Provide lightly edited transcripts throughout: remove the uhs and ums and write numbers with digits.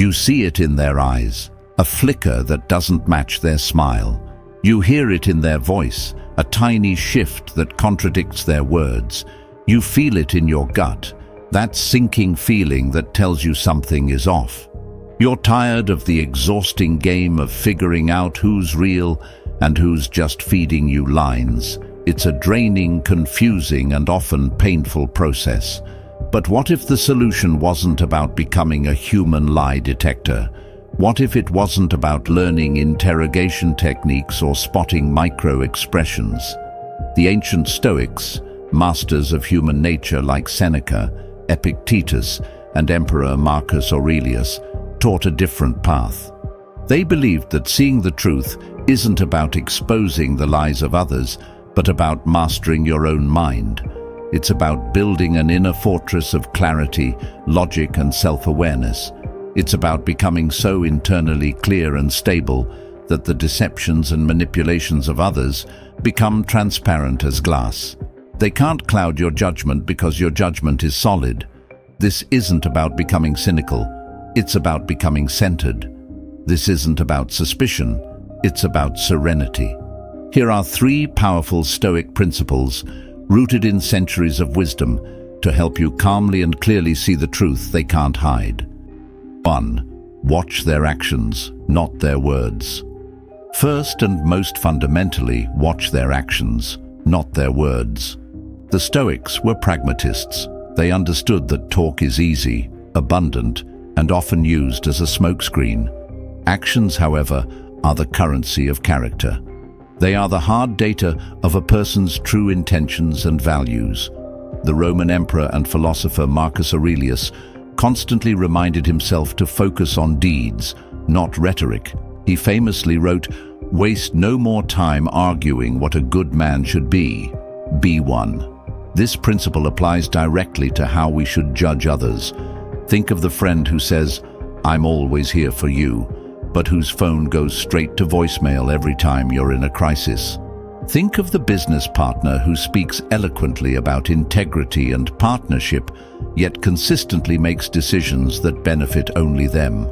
You see it in their eyes, a flicker that doesn't match their smile. You hear it in their voice, a tiny shift that contradicts their words. You feel it in your gut, that sinking feeling that tells you something is off. You're tired of the exhausting game of figuring out who's real and who's just feeding you lines. It's a draining, confusing, and often painful process. But what if the solution wasn't about becoming a human lie detector? What if it wasn't about learning interrogation techniques or spotting micro-expressions? The ancient Stoics, masters of human nature like Seneca, Epictetus, and Emperor Marcus Aurelius, taught a different path. They believed that seeing the truth isn't about exposing the lies of others, but about mastering your own mind. It's about building an inner fortress of clarity, logic, and self-awareness. It's about becoming so internally clear and stable that the deceptions and manipulations of others become transparent as glass. They can't cloud your judgment because your judgment is solid. This isn't about becoming cynical. It's about becoming centered. This isn't about suspicion. It's about serenity. Here are 3 powerful Stoic principles rooted in centuries of wisdom to help you calmly and clearly see the truth they can't hide. 1. Watch their actions, not their words. First and most fundamentally, watch their actions, not their words. The Stoics were pragmatists. They understood that talk is easy, abundant, and often used as a smokescreen. Actions, however, are the currency of character. They are the hard data of a person's true intentions and values. The Roman emperor and philosopher Marcus Aurelius constantly reminded himself to focus on deeds, not rhetoric. He famously wrote, "Waste no more time arguing what a good man should be. Be one." This principle applies directly to how we should judge others. Think of the friend who says, "I'm always here for you," but whose phone goes straight to voicemail every time you're in a crisis. Think of the business partner who speaks eloquently about integrity and partnership, yet consistently makes decisions that benefit only them.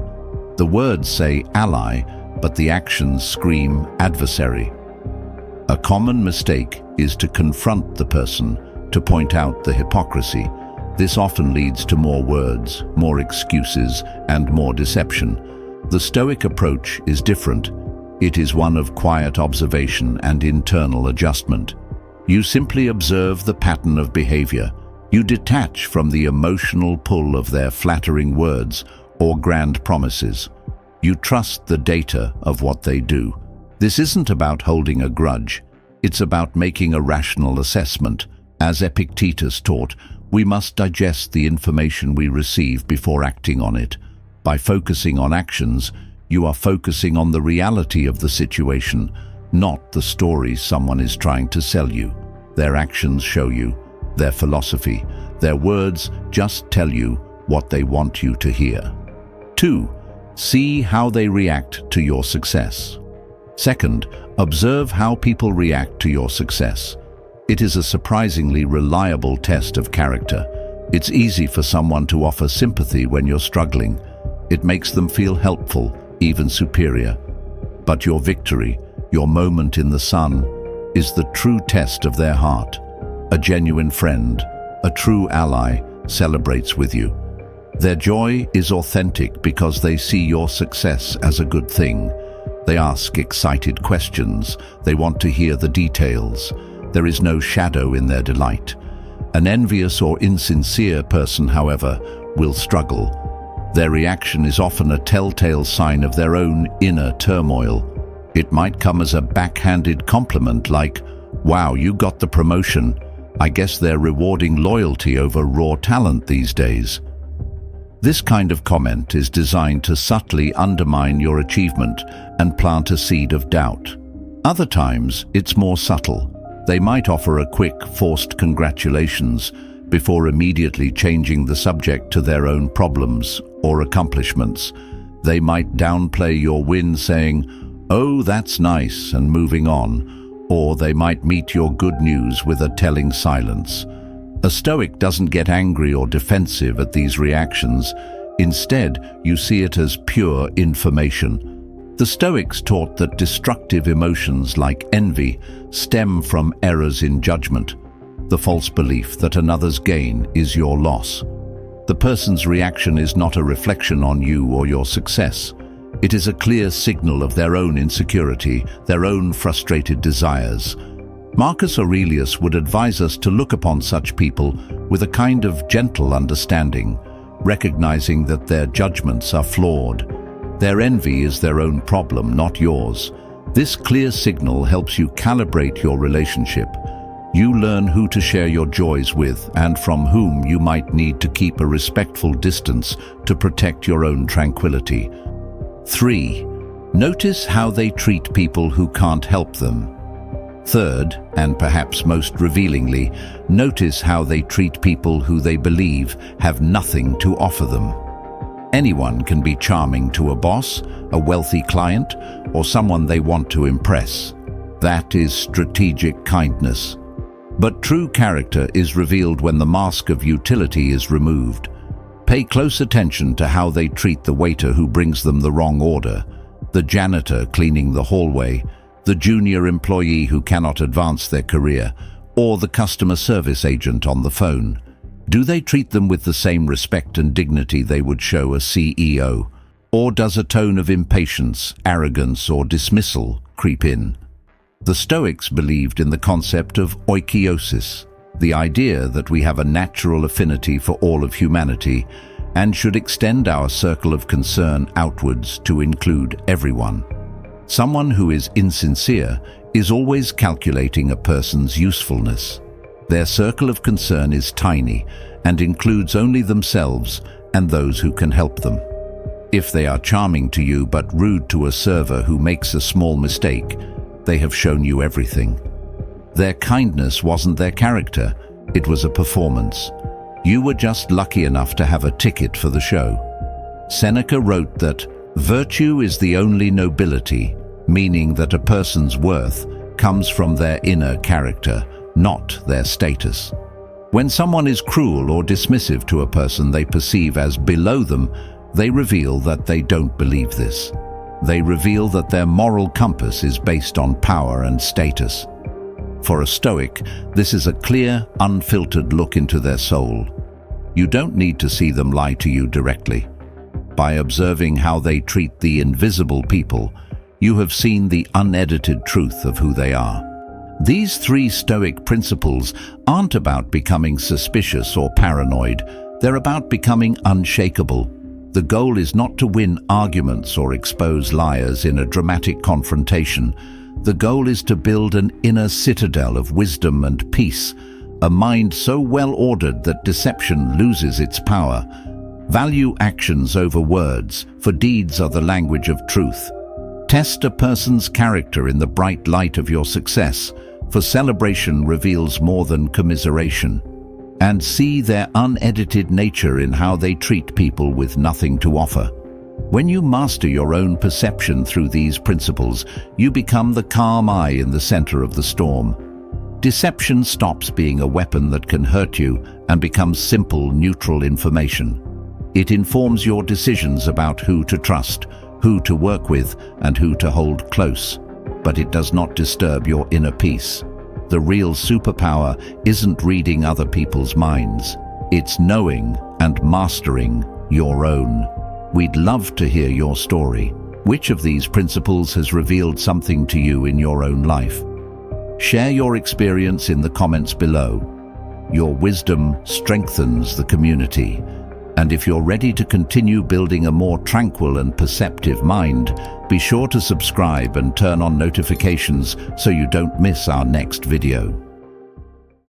The words say ally, but the actions scream adversary. A common mistake is to confront the person, to point out the hypocrisy. This often leads to more words, more excuses, and more deception. The Stoic approach is different. It is one of quiet observation and internal adjustment. You simply observe the pattern of behavior. You detach from the emotional pull of their flattering words or grand promises. You trust the data of what they do. This isn't about holding a grudge. It's about making a rational assessment. As Epictetus taught, we must digest the information we receive before acting on it. By focusing on actions, you are focusing on the reality of the situation, not the story someone is trying to sell you. Their actions show you, their philosophy, their words just tell you what they want you to hear. 2. See how they react to your success. Second, observe how people react to your success. It is a surprisingly reliable test of character. It's easy for someone to offer sympathy when you're struggling. It makes them feel helpful, even superior. But your victory, your moment in the sun, is the true test of their heart. A genuine friend, a true ally, celebrates with you. Their joy is authentic because they see your success as a good thing. They ask excited questions. They want to hear the details. There is no shadow in their delight. An envious or insincere person, however, will struggle. Their reaction is often a telltale sign of their own inner turmoil. It might come as a backhanded compliment like, "Wow, you got the promotion. I guess they're rewarding loyalty over raw talent these days." This kind of comment is designed to subtly undermine your achievement and plant a seed of doubt. Other times, it's more subtle. They might offer a quick, forced congratulations before immediately changing the subject to their own problems or accomplishments. They might downplay your win saying, "Oh, that's nice," and moving on. Or they might meet your good news with a telling silence. A Stoic doesn't get angry or defensive at these reactions. Instead, you see it as pure information. The Stoics taught that destructive emotions like envy stem from errors in judgment, the false belief that another's gain is your loss. The person's reaction is not a reflection on you or your success. It is a clear signal of their own insecurity, their own frustrated desires. Marcus Aurelius would advise us to look upon such people with a kind of gentle understanding, recognizing that their judgments are flawed. Their envy is their own problem, not yours. This clear signal helps you calibrate your relationship. You learn who to share your joys with and from whom you might need to keep a respectful distance to protect your own tranquility. 3. Notice how they treat people who can't help them. Third, and perhaps most revealingly, notice how they treat people who they believe have nothing to offer them. Anyone can be charming to a boss, a wealthy client, or someone they want to impress. That is strategic kindness. But true character is revealed when the mask of utility is removed. Pay close attention to how they treat the waiter who brings them the wrong order, the janitor cleaning the hallway, the junior employee who cannot advance their career, or the customer service agent on the phone. Do they treat them with the same respect and dignity they would show a CEO? Or does a tone of impatience, arrogance, or dismissal creep in? The Stoics believed in the concept of oikeiosis, the idea that we have a natural affinity for all of humanity and should extend our circle of concern outwards to include everyone. Someone who is insincere is always calculating a person's usefulness. Their circle of concern is tiny and includes only themselves and those who can help them. If they are charming to you but rude to a server who makes a small mistake, they have shown you everything. Their kindness wasn't their character, it was a performance. You were just lucky enough to have a ticket for the show. Seneca wrote that virtue is the only nobility, meaning that a person's worth comes from their inner character, not their status. When someone is cruel or dismissive to a person they perceive as below them, they reveal that they don't believe this. They reveal that their moral compass is based on power and status. For a Stoic, this is a clear, unfiltered look into their soul. You don't need to see them lie to you directly. By observing how they treat the invisible people, you have seen the unedited truth of who they are. These 3 Stoic principles aren't about becoming suspicious or paranoid. They're about becoming unshakable. The goal is not to win arguments or expose liars in a dramatic confrontation. The goal is to build an inner citadel of wisdom and peace, a mind so well ordered that deception loses its power. Value actions over words, for deeds are the language of truth. Test a person's character in the bright light of your success, for celebration reveals more than commiseration. And see their unedited nature in how they treat people with nothing to offer. When you master your own perception through these principles, you become the calm eye in the center of the storm. Deception stops being a weapon that can hurt you and becomes simple, neutral information. It informs your decisions about who to trust, who to work with, and who to hold close. But it does not disturb your inner peace. The real superpower isn't reading other people's minds. It's knowing and mastering your own. We'd love to hear your story. Which of these principles has revealed something to you in your own life? Share your experience in the comments below. Your wisdom strengthens the community. And if you're ready to continue building a more tranquil and perceptive mind, be sure to subscribe and turn on notifications so you don't miss our next video.